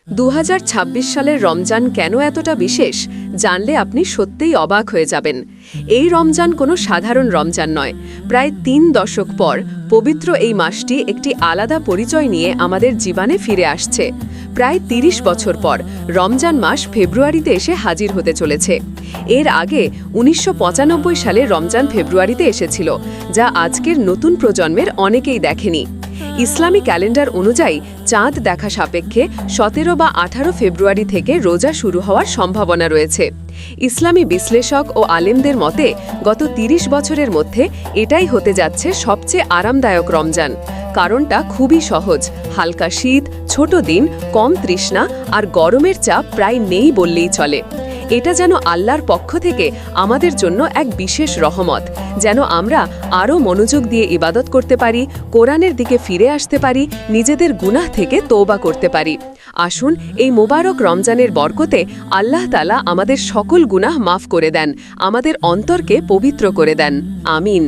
2026 সালের রমজান কেন এতটা বিশেষ জানলে আপনি সত্যিই অবাক হয়ে যাবেন। এই রমজান কোনো সাধারণ রমজান নয়। প্রায় 3 দশক পর পবিত্র এই মাসটি একটি আলাদা পরিচয় নিয়ে আমাদের জীবনে ফিরে আসছে। প্রায় 30 বছর পর রমজান মাস ফেব্রুয়ারিতে এসে হাজির হতে চলেছে। এর আগে 1995 সালে রমজান ফেব্রুয়ারিতে এসেছিল, যা আজকের নতুন প্রজন্মের অনেকেই দেখেনি। ইসলামী ক্যালেন্ডার অনুযায়ী চাঁদ দেখা সাপেক্ষে 17 বা 18 ফেব্রুয়ারি থেকে রোজা শুরু হওয়ার সম্ভাবনা রয়েছে। ইসলামী বিশ্লেষক ও আলেমদের মতে গত 30 বছরের মধ্যে এটাই হতে যাচ্ছে সবচেয়ে আরামদায়ক রমজান। কারণটা খুবই সহজ: হালকা শীত, ছোট দিন, কম তৃষ্ণা আর গরমের চাপ প্রায় নেই বললেই চলে। এটা যেন আল্লাহর পক্ষ থেকে আমাদের জন্য এক বিশেষ রহমত, যেন আমরা আরও মনোযোগ দিয়ে ইবাদত করতে পারি, কোরআনের দিকে ফিরে আসতে পারি, নিজেদের গুনাহ থেকে তওবা করতে পারি। আসুন এই মোবারক রমজানের বরকতে আল্লাহ তাআলা আমাদের সকল গুনাহ মাফ করে দেন, আমাদের অন্তরকে পবিত্র করে দেন। আমিন।